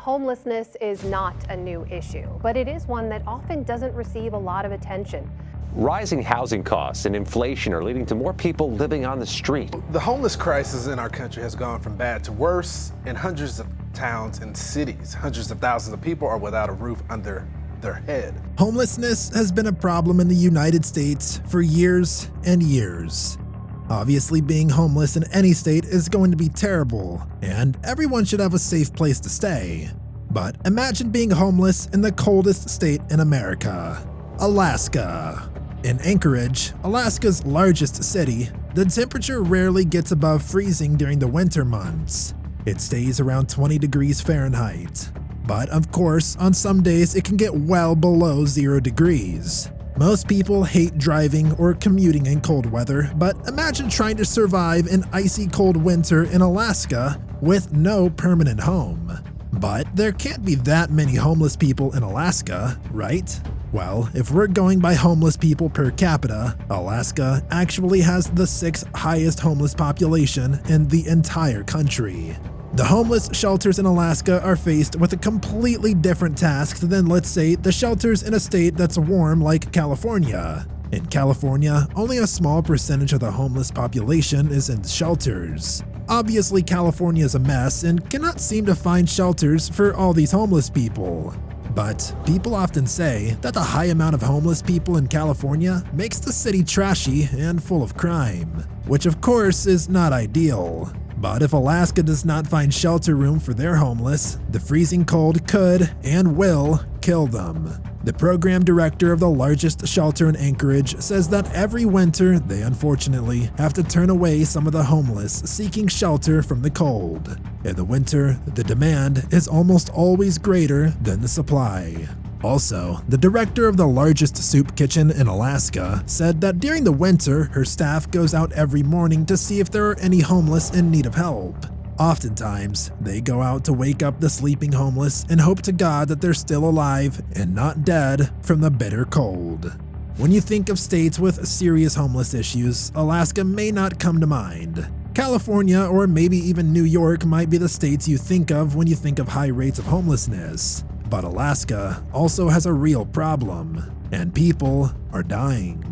Homelessness is not a new issue, but it is one that often doesn't receive a lot of attention. Rising housing costs and inflation are leading to more people living on the street. The homeless crisis in our country has gone from bad to worse. In hundreds of towns and cities, hundreds of thousands of people are without a roof under their head. Homelessness has been a problem in the United States for years and years. Obviously, being homeless in any state is going to be terrible, and everyone should have a safe place to stay. But imagine being homeless in the coldest state in America, Alaska. In Anchorage, Alaska's largest city, the temperature rarely gets above freezing during the winter months. It stays around 20 degrees Fahrenheit. But of course, on some days it can get well below 0 degrees. Most people hate driving or commuting in cold weather, but imagine trying to survive an icy cold winter in Alaska with no permanent home. But there can't be that many homeless people in Alaska, right? Well, if we're going by homeless people per capita, Alaska actually has the 6th highest homeless population in the entire country. The homeless shelters in Alaska are faced with a completely different task than, let's say, the shelters in a state that's warm like California. In California, only a small percentage of the homeless population is in shelters. Obviously, California is a mess and cannot seem to find shelters for all these homeless people. But people often say that the high amount of homeless people in California makes the city trashy and full of crime, which of course is not ideal. But if Alaska does not find shelter room for their homeless, the freezing cold could and will kill them. The program director of the largest shelter in Anchorage says that every winter they unfortunately have to turn away some of the homeless seeking shelter from the cold. In the winter, the demand is almost always greater than the supply. Also, the director of the largest soup kitchen in Alaska said that during the winter, her staff goes out every morning to see if there are any homeless in need of help. Oftentimes, they go out to wake up the sleeping homeless and hope to God that they're still alive and not dead from the bitter cold. When you think of states with serious homeless issues, Alaska may not come to mind. California or maybe even New York might be the states you think of when you think of high rates of homelessness. But Alaska also has a real problem, and people are dying.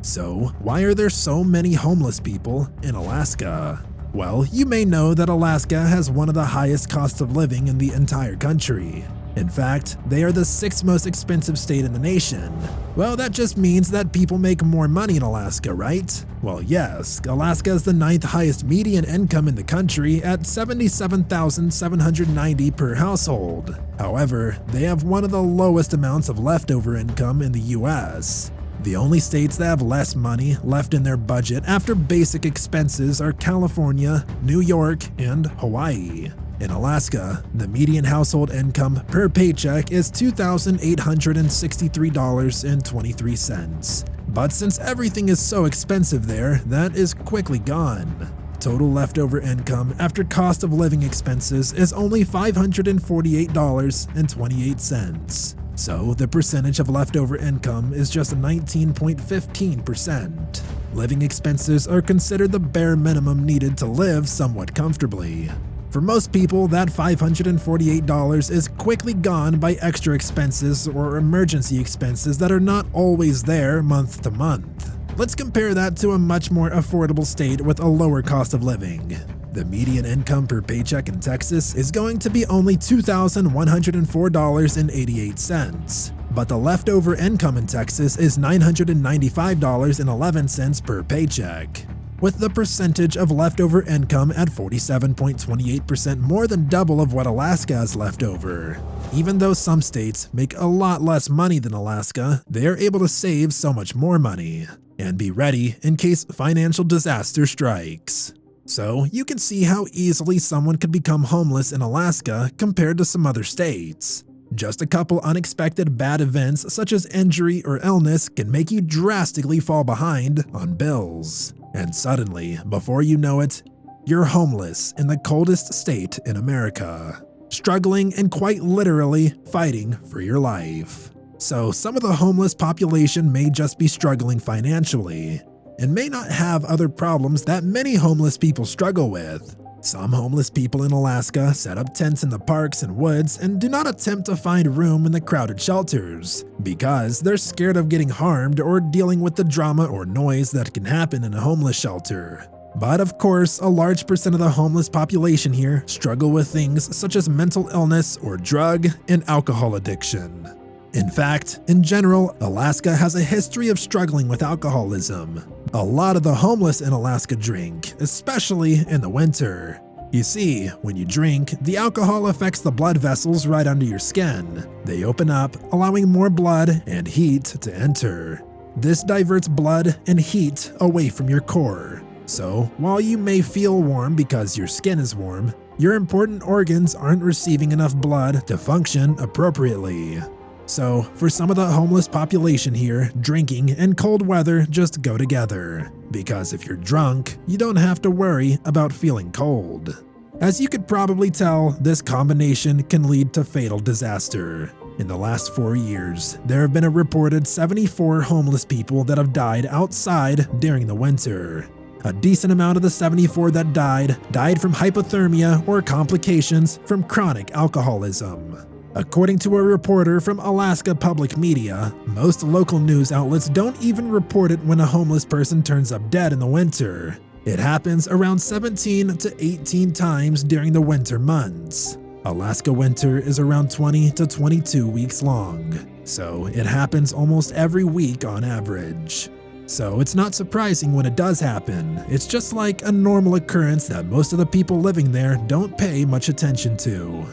So, why are there so many homeless people in Alaska? Well, you may know that Alaska has one of the highest costs of living in the entire country. In fact, they are the 6th most expensive state in the nation. Well, that just means that people make more money in Alaska, right? Well, yes, Alaska has the 9th highest median income in the country at $77,790 per household. However, they have one of the lowest amounts of leftover income in the US. The only states that have less money left in their budget after basic expenses are California, New York, and Hawaii. In Alaska, the median household income per paycheck is $2,863.23. But since everything is so expensive there, that is quickly gone. Total leftover income after cost of living expenses is only $548.28. So the percentage of leftover income is just 19.15%. Living expenses are considered the bare minimum needed to live somewhat comfortably. For most people, that $548 is quickly gone by extra expenses or emergency expenses that are not always there month to month. Let's compare that to a much more affordable state with a lower cost of living. The median income per paycheck in Texas is going to be only $2,104.88, but the leftover income in Texas is $995.11 per paycheck. With the percentage of leftover income at 47.28%, more than double of what Alaska has left over. Even though some states make a lot less money than Alaska, they are able to save so much more money and be ready in case financial disaster strikes. So you can see how easily someone could become homeless in Alaska compared to some other states. Just a couple unexpected bad events such as injury or illness can make you drastically fall behind on bills. And suddenly, before you know it, you're homeless in the coldest state in America, struggling and quite literally fighting for your life. So some of the homeless population may just be struggling financially and may not have other problems that many homeless people struggle with. Some homeless people in Alaska set up tents in the parks and woods and do not attempt to find room in the crowded shelters because they're scared of getting harmed or dealing with the drama or noise that can happen in a homeless shelter. But of course, a large percent of the homeless population here struggle with things such as mental illness or drug and alcohol addiction. In fact, in general, Alaska has a history of struggling with alcoholism. A lot of the homeless in Alaska drink, especially in the winter. You see, when you drink, the alcohol affects the blood vessels right under your skin. They open up, allowing more blood and heat to enter. This diverts blood and heat away from your core. So, while you may feel warm because your skin is warm, your important organs aren't receiving enough blood to function appropriately. So, for some of the homeless population here, drinking and cold weather just go together. Because if you're drunk, you don't have to worry about feeling cold. As you could probably tell, this combination can lead to fatal disaster. In the last 4 years, there have been a reported 74 homeless people that have died outside during the winter. A decent amount of the 74 that died from hypothermia or complications from chronic alcoholism. According to a reporter from Alaska Public Media, most local news outlets don't even report it when a homeless person turns up dead in the winter. It happens around 17 to 18 times during the winter months. Alaska winter is around 20 to 22 weeks long, so it happens almost every week on average. So it's not surprising when it does happen. It's just like a normal occurrence that most of the people living there don't pay much attention to.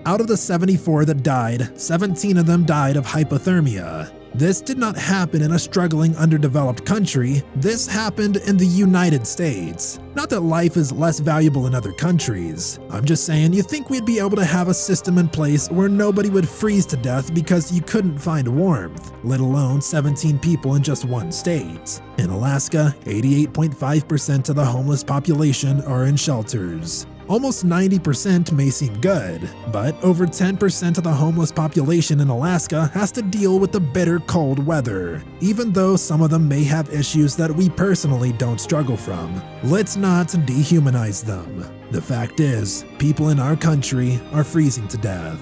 Out of the 74 that died, 17 of them died of hypothermia. This did not happen in a struggling underdeveloped country. This happened in the United States. Not that life is less valuable in other countries. I'm just saying you think we'd be able to have a system in place where nobody would freeze to death because you couldn't find warmth, let alone 17 people in just one state. In Alaska, 88.5% of the homeless population are in shelters. Almost 90% may seem good, but over 10% of the homeless population in Alaska has to deal with the bitter cold weather, even though some of them may have issues that we personally don't struggle from. Let's not dehumanize them. The fact is, people in our country are freezing to death.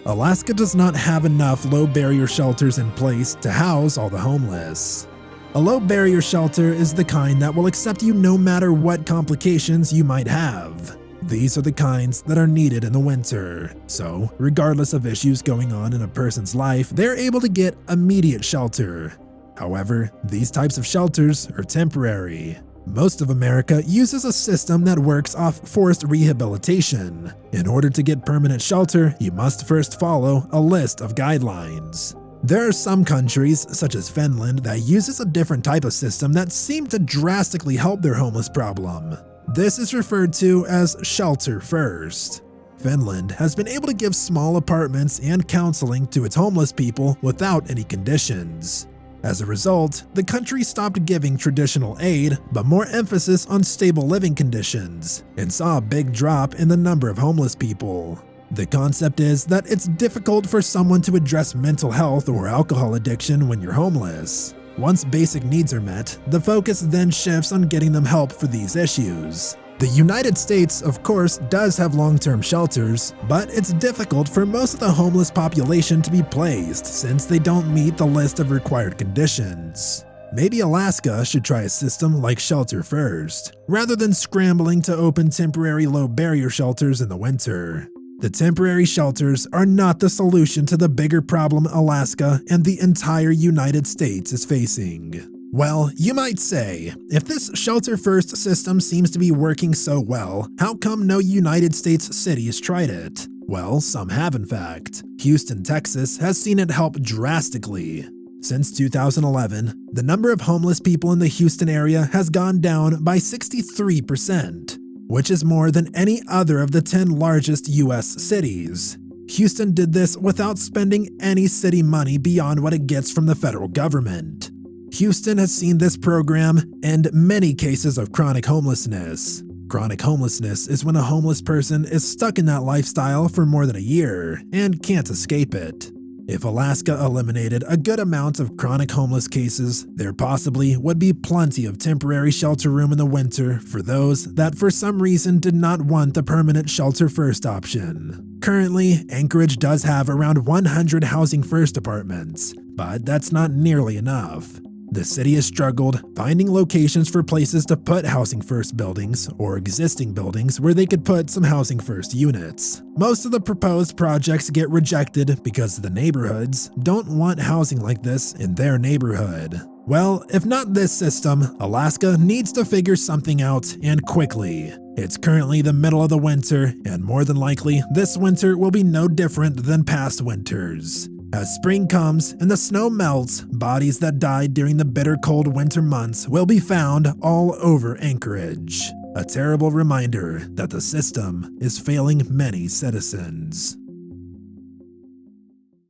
Alaska does not have enough low-barrier shelters in place to house all the homeless. A low-barrier shelter is the kind that will accept you no matter what complications you might have. These are the kinds that are needed in the winter. So, regardless of issues going on in a person's life, they're able to get immediate shelter. However, these types of shelters are temporary. Most of America uses a system that works off forced rehabilitation. In order to get permanent shelter, you must first follow a list of guidelines. There are some countries, such as Finland, that uses a different type of system that seem to drastically help their homeless problem. This is referred to as shelter first. Finland has been able to give small apartments and counseling to its homeless people without any conditions. As a result, the country stopped giving traditional aid, but more emphasis on stable living conditions, and saw a big drop in the number of homeless people. The concept is that it's difficult for someone to address mental health or alcohol addiction when you're homeless. Once basic needs are met, the focus then shifts on getting them help for these issues. The United States, of course, does have long-term shelters, but it's difficult for most of the homeless population to be placed since they don't meet the list of required conditions. Maybe Alaska should try a system like Shelter First, rather than scrambling to open temporary low-barrier shelters in the winter. The temporary shelters are not the solution to the bigger problem Alaska and the entire United States is facing. Well, you might say, if this Shelter First system seems to be working so well, how come no United States cities tried it? Well, some have in fact. Houston, Texas has seen it help drastically. Since 2011, the number of homeless people in the Houston area has gone down by 63%. Which is more than any other of the 10 largest US cities. Houston did this without spending any city money beyond what it gets from the federal government. Houston has seen this program end many cases of chronic homelessness. Chronic homelessness is when a homeless person is stuck in that lifestyle for more than a year and can't escape it. If Alaska eliminated a good amount of chronic homeless cases, there possibly would be plenty of temporary shelter room in the winter for those that for some reason did not want the permanent shelter first option. Currently, Anchorage does have around 100 housing first apartments, but that's not nearly enough. The city has struggled finding locations for places to put housing first buildings or existing buildings where they could put some housing first units. Most of the proposed projects get rejected because the neighborhoods don't want housing like this in their neighborhood. Well, if not this system, Alaska needs to figure something out, and quickly. It's currently the middle of the winter, and more than likely, this winter will be no different than past winters. As spring comes and the snow melts, bodies that died during the bitter cold winter months will be found all over Anchorage. A terrible reminder that the system is failing many citizens.